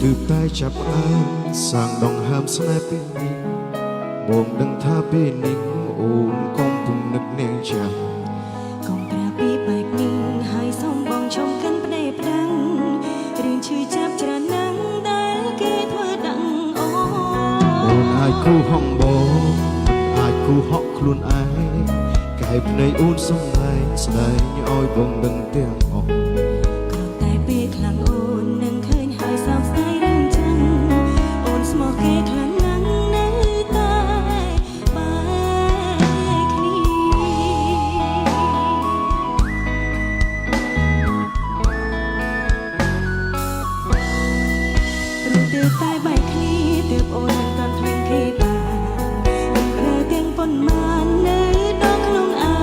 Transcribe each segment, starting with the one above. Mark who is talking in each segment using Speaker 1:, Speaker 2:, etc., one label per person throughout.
Speaker 1: ទើបតែចាប់ផ្ដើមសាងដងហើមស្នេហ៍ពេលនេះបងដឹងថាពេលនេះអូនកំពុងនឹកនាងចាំ
Speaker 2: កុំប្រាពីបែកនេះហើយសូមបងជុំកាន់ផ្ដេផ្ដឹងរឿងឈឺចាប់ច្រើនណាស់ដែលគេធ្វើដឹង
Speaker 1: អូនអាចគូហងបងអាចគូហក់ខ្លួនឯងកែភ្នែកអូនសំដែងស្ដែងឲ្យបងដឹងទាំងអស់
Speaker 2: គ្រាន់តែពេលខ្លាំងអូននឹងឃើញហើយសោកស្ដាយរឿងចឹងអូនស្មោះគេខ្លាំងណាស់នៅតែបែកគ្នាព្រោះទើបតែបែកគ្នាទើបអូននឹងតន់ភ្លេចគេបានគ្រាទាំងប៉ុន្មាននៅដល់ក្នុងអា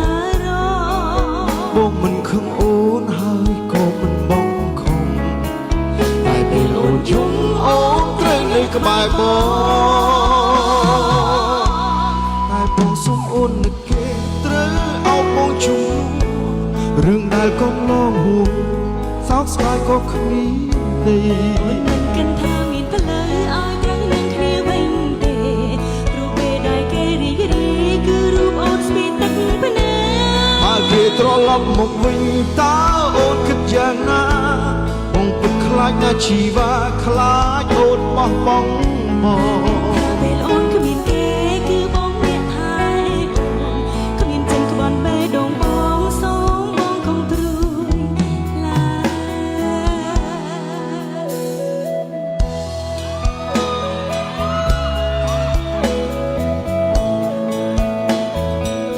Speaker 2: រម្មណ៍
Speaker 1: បងមិនខឹងអូនហើយក៏មិនបងខំតែពេលអូនយំអូនត្រូវនៅក្បែរបងតែបងសុំអូននឹកគេត្រូវអោបបងជុំរឿងដែលកំឡងហួងសោកស្ដាយក៏គ្មានទេ
Speaker 2: មិនគិតថាមានផ្លូវឲ្យត្រូវនឹងគ្នាវិញទេព្រោះពេលដែលគេរីករាយគឺរូបអូនស្ពីទឹកភ្នែក
Speaker 1: បើគេត្រឡប់មកវិញតើអូនគិតយ៉ាងណាបងពិតខ្លាចណាជីវ៉ាខ្លាចអូនបោះបង់មក
Speaker 2: ពេលអូនគ្មានគេគឺបងអ្នកថែអូនគ្មានចិនក្បន់បេះដូងបងសូមបងកុំព្រួយឡើ
Speaker 1: យ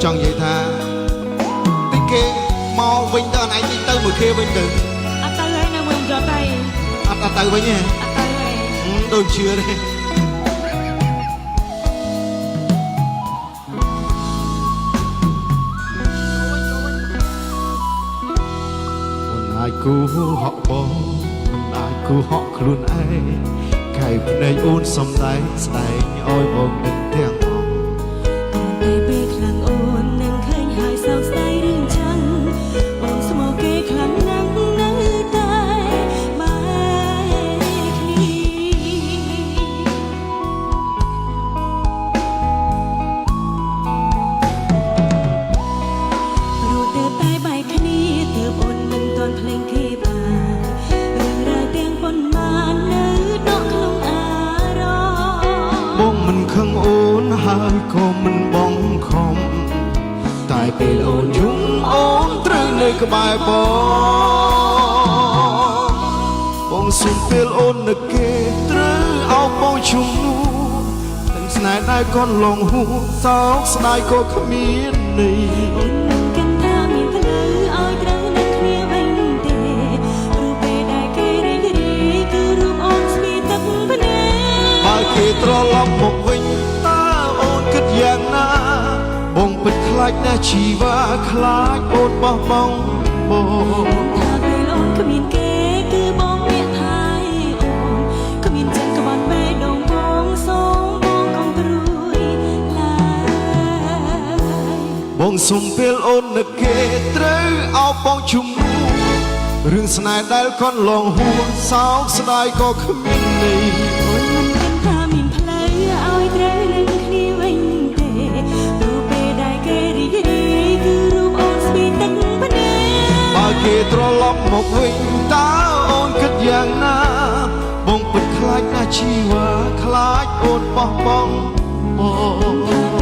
Speaker 1: ចង់និយាយថាតិចគេមកវិញទៅអនឯងតិចទៅមួយគេវិញទៅ
Speaker 2: អត់ទៅហើយនៅវិញយកទៅ
Speaker 1: អត់ទៅវិញទេ
Speaker 2: អត់ទៅហើយ
Speaker 1: ដូចជឿទេអាចគូហក់បងមិនអាចគូហក់ខ្លួនឯងកែភ្នែកអូនសំដែងស្ដែងឲ្យបងនឹងទាំងអស់
Speaker 2: តែពេលខ្លាំងអូននឹងឃើញហើយសោកស្ដាយរឿងចឹងអូនស្មោះគេខ្លាំងណាស់នៅតែបែកគ្នាព្រោះទើបតែបែកគ្នាទើបអូនមិនទាន់ភ្លេចគេបានរឿងរ៉ាវទាំងប៉ុន្មាននៅដកក្នុងអារម្មណ៍
Speaker 1: បងមិនខឹងអូនហើយក៏មិនបងខំតែពេលអូនយំអូនត្រូវនៅក្បែរបងសុំពេលអូននឹកគេត្រូវអោបបងជុំនោះទាំងស្នេហ៍ដែលកន់ឡងហួសសោកស្ដាយក៏គ្មានន័យ
Speaker 2: អូនមិនគិតថាមានផ្លូវឲ្យត្រូវនឹងគ្នាវិញទេព្រោះពេលដែលគេរីករាយគឺរូបអូនស្ពីទឹកភ្នែក
Speaker 1: បើគេត្រឡប់មកវិញតើអូនគិតយ៉ាងណាបងពិតខ្លាចណាស់ជីវ៉ាខ្លាចអូនបោះបង់បង
Speaker 2: ថាពេលអូនគ្មានគេគឺបងអ្នកថែអូនគ្មានចិត្តក្បត់បេះដូងបងសូមបងកុំព្រួយឡើយ
Speaker 1: បងសុំពេលអូននឹកគេត្រូវអោបបងជុំនោះរឿងស្នេហ៍ដែលកន់ឡងហួសសោកស្ដាយក៏គ្មានន័យ
Speaker 2: អូនមិនគិតថាមានផ្លូវឲ្យត្រូវនឹងគ្នាវិញទេព្រោះពេលដែលគេរីករាយគឺរូបអូនស្ពីទឹកភ្នែក
Speaker 1: បើគេត្រឡប់មកវិញតើអូនគិតយ៉ាងណាបងពិតខ្លាចណាស់ជីវ៉ាខ្លាចអូនបោះបង់បង